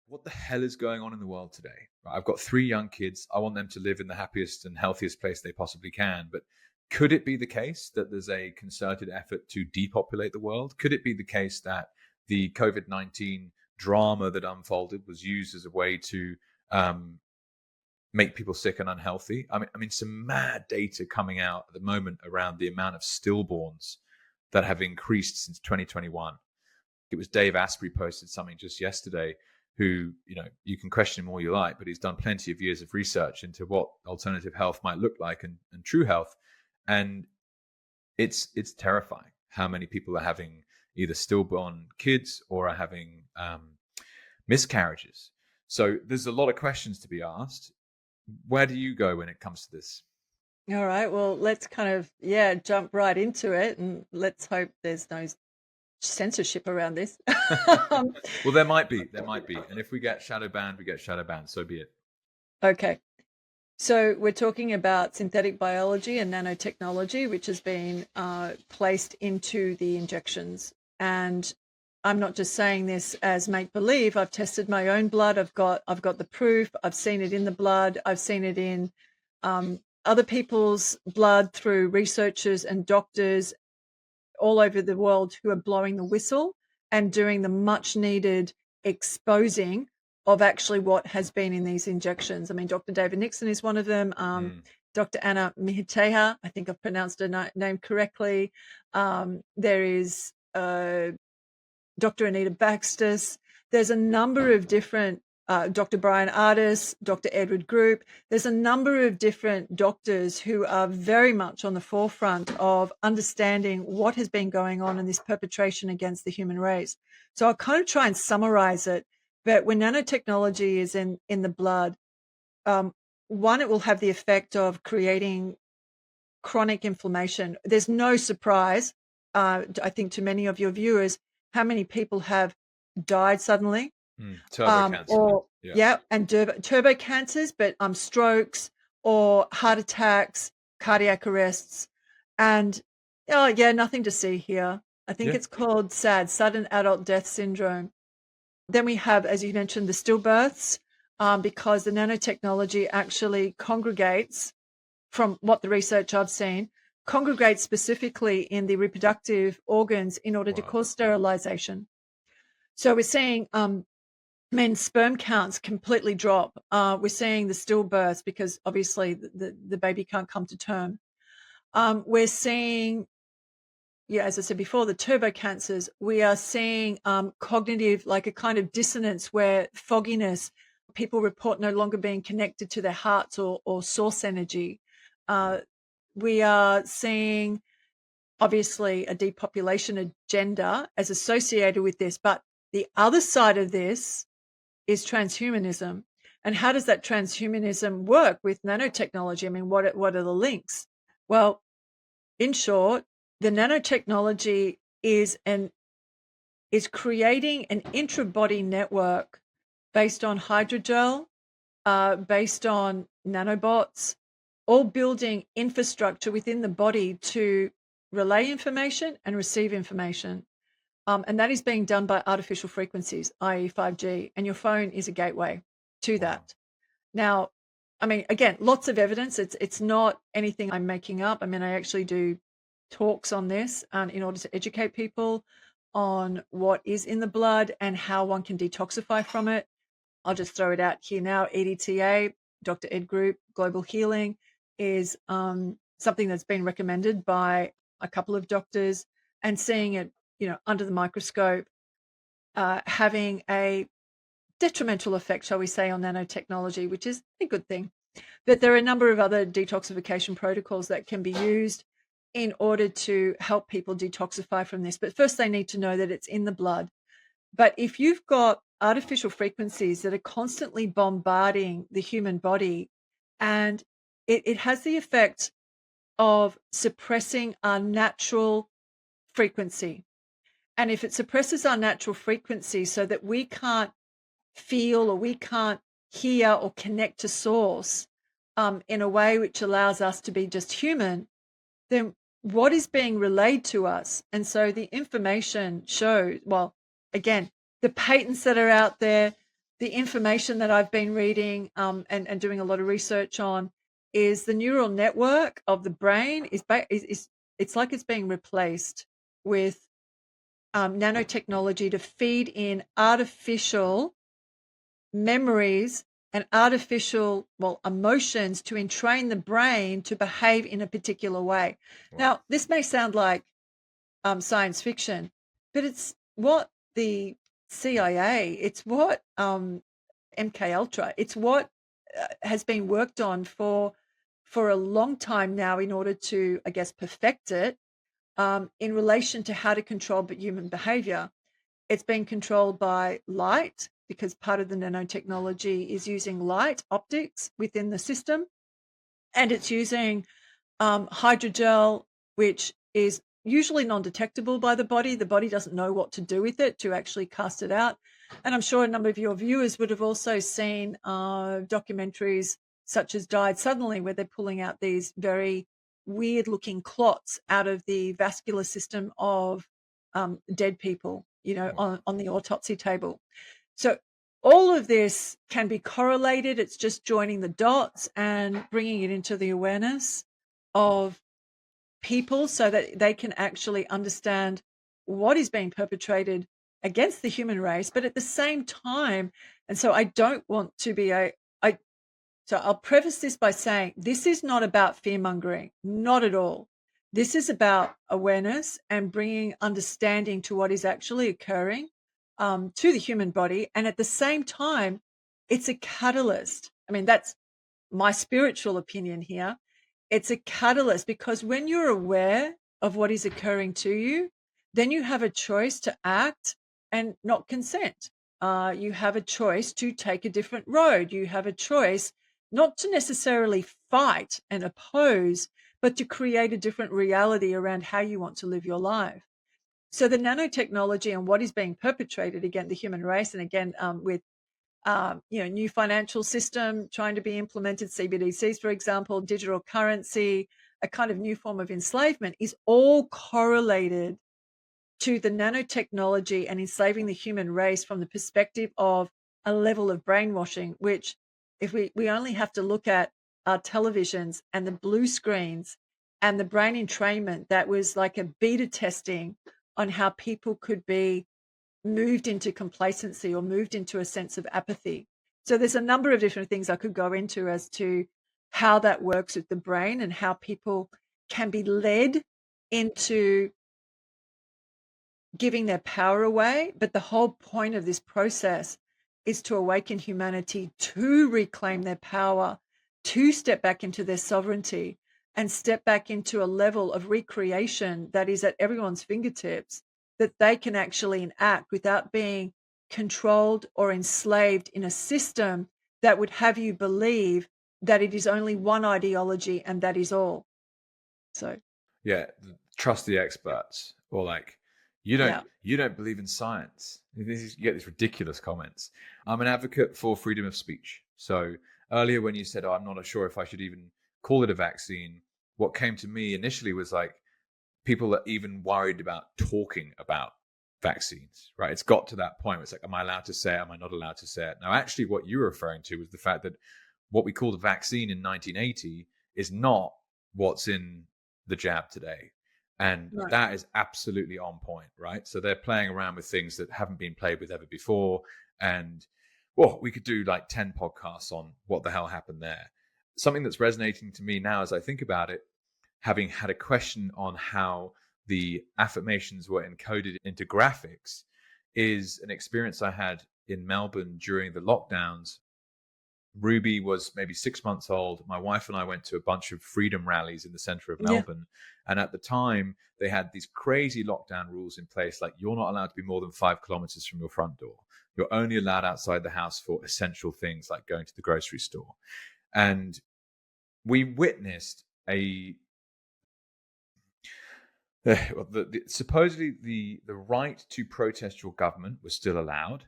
what the hell is going on in the world today? I've got 3 young kids. I want them to live in the happiest and healthiest place they possibly can. But could it be the case that there's a concerted effort to depopulate the world? Could it be the case that the COVID-19 drama that unfolded was used as a way to make people sick and unhealthy? I mean, some mad data coming out at the moment around the amount of stillborns that have increased since 2021. It was Dave Asprey posted something just yesterday, who, you can question him all you like, but he's done plenty of years of research into what alternative health might look like and true health. And it's terrifying how many people are having either stillborn kids or are having miscarriages. So there's a lot of questions to be asked. Where do you go when it comes to this? All right. Well, let's kind of, jump right into it, and let's hope there's no censorship around this. Well, there might be. And if we get shadow banned, we get shadow banned. So be it. Okay. So we're talking about synthetic biology and nanotechnology, which has been placed into the injections. And I'm not just saying this as make believe. I've tested my own blood. I've got the proof. I've seen it in the blood. I've seen it in other people's blood through researchers and doctors all over the world who are blowing the whistle and doing the much needed exposing of actually what has been in these injections. I mean, Dr. David Nixon is one of them. Dr. Anna Mihiteha, I think I've pronounced her name correctly. There is Dr. Anita Baxter. There's a number of different, Dr. Brian Ardis, Dr. Edward Group. There's a number of different doctors who are very much on the forefront of understanding what has been going on in this perpetration against the human race. So I'll kind of try and summarize it. But when nanotechnology is in the blood, one, it will have the effect of creating chronic inflammation. There's no surprise, I think, to many of your viewers, how many people have died suddenly. Turbo cancer. And turbo cancers, but strokes or heart attacks, cardiac arrests. And nothing to see here. I think it's called SAD, sudden adult death syndrome. Then we have, as you mentioned, the stillbirths, because the nanotechnology actually congregates, from what the research I've seen, congregates specifically in the reproductive organs in order to cause sterilization. So we're seeing men's sperm counts completely drop. We're seeing the stillbirths because obviously the baby can't come to term. We're seeing, as I said before, the turbo cancers. We are seeing cognitive, like a kind of dissonance where fogginess, people report no longer being connected to their hearts or source energy. We are seeing, obviously, a depopulation agenda as associated with this. But the other side of this is transhumanism. And how does that transhumanism work with nanotechnology? I mean, what are the links? Well, in short, the nanotechnology is creating an intra-body network based on hydrogel, based on nanobots, all building infrastructure within the body to relay information and receive information. And that is being done by artificial frequencies, i.e. 5G, and your phone is a gateway to that. Now, I mean, again, lots of evidence. It's not anything I'm making up. I mean, I actually do talks on this in order to educate people on what is in the blood and how one can detoxify from it. I'll just throw it out here now. EDTA, Dr. Ed Group, Global Healing is something that's been recommended by a couple of doctors, and seeing it, under the microscope, having a detrimental effect, shall we say, on nanotechnology, which is a good thing. But there are a number of other detoxification protocols that can be used in order to help people detoxify from this. But first, they need to know that it's in the blood. But if you've got artificial frequencies that are constantly bombarding the human body, and it has the effect of suppressing our natural frequency. And if it suppresses our natural frequency so that we can't feel or we can't hear or connect to source in a way which allows us to be just human, then what is being relayed to us? And so the information shows, well, again, the patents that are out there, the information that I've been reading and doing a lot of research on is the neural network of the brain is it's like it's being replaced with nanotechnology to feed in artificial memories and artificial, well, emotions to entrain the brain to behave in a particular way. Wow. Now, this may sound like science fiction, but it's what the CIA, it's what MK Ultra, it's what has been worked on for a long time now in order to, I guess, perfect it in relation to how to control human behavior. It's being controlled by light because part of the nanotechnology is using light optics within the system, and it's using hydrogel, which is usually non-detectable by the body. The body doesn't know what to do with it to actually cast it out. And I'm sure a number of your viewers would have also seen documentaries such as Died Suddenly, where they're pulling out these very weird-looking clots out of the vascular system of dead people, on the autopsy table. So all of this can be correlated. It's just joining the dots and bringing it into the awareness of people so that they can actually understand what is being perpetrated against the human race. But at the same time, and so I don't want to be so I'll preface this by saying this is not about fear mongering, not at all. This is about awareness and bringing understanding to what is actually occurring to the human body. And at the same time, it's a catalyst. I mean, that's my spiritual opinion here. It's a catalyst because when you're aware of what is occurring to you, then you have a choice to act and not consent. You have a choice to take a different road. You have a choice not to necessarily fight and oppose, but to create a different reality around how you want to live your life. So the nanotechnology and what is being perpetrated against the human race, and again with new financial system trying to be implemented, CBDCs, for example, digital currency, a kind of new form of enslavement, is all correlated to the nanotechnology and enslaving the human race from the perspective of a level of brainwashing, which if we only have to look at our televisions and the blue screens and the brain entrainment that was like a beta testing on how people could be moved into complacency or moved into a sense of apathy. So there's a number of different things I could go into as to how that works with the brain and how people can be led into giving their power away. But the whole point of this process is to awaken humanity to reclaim their power, to step back into their sovereignty and step back into a level of recreation that is at everyone's fingertips, that they can actually enact without being controlled or enslaved in a system that would have you believe that it is only one ideology and that is all. So, Yeah, trust the experts, or like you don't yeah. you don't believe in science. You get these ridiculous comments. I'm an advocate for freedom of speech. So earlier when you said, "Oh, I'm not sure if I should even call it a vaccine," what came to me initially was like people are even worried about talking about vaccines, right? It's got to that point where it's like, am I allowed to say it? Am I not allowed to say it? Now, actually, what you were referring to was the fact that what we called a vaccine in 1980 is not what's in the jab today. And Right. that is absolutely on point, right? So they're playing around with things that haven't been played with ever before. And well, we could do like 10 podcasts on what the hell happened there. Something that's resonating to me now as I think about it, having had a question on how the affirmations were encoded into graphics, is an experience I had in Melbourne during the lockdowns. Ruby was maybe 6 months old. My wife and I went to a bunch of freedom rallies in the center of Yeah. Melbourne. And at the time, they had these crazy lockdown rules in place, like you're not allowed to be more than 5 kilometers from your front door. You're only allowed outside the house for essential things like going to the grocery store. And we witnessed a supposedly the right to protest your government was still allowed,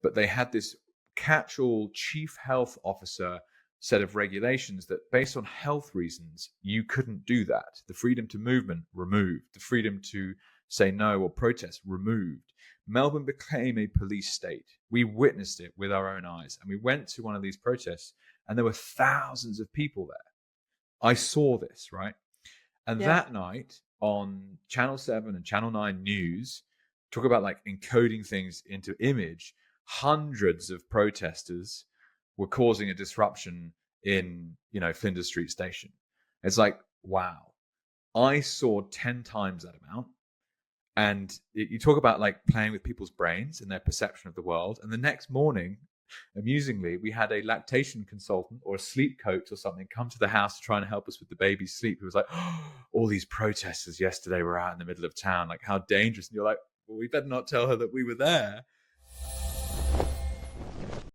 but they had this catch-all chief health officer set of regulations that based on health reasons you couldn't do that. The freedom to movement removed, the freedom to say no or protest removed, Melbourne became a police state. We witnessed it with our own eyes. And we went to one of these protests and there were thousands of people there. I saw this, right? And Yeah. that night on Channel 7 and Channel 9 News, talk about like encoding things into image, hundreds of protesters were causing a disruption in, Flinders Street Station. It's like, wow. I saw 10 times that amount. And you talk about like playing with people's brains and their perception of the world. And the next morning, amusingly, we had a lactation consultant or a sleep coach or something come to the house to try and help us with the baby's sleep. Who was like, oh, all these protesters yesterday were out in the middle of town. Like, how dangerous. And you're like, well, we better not tell her that we were there.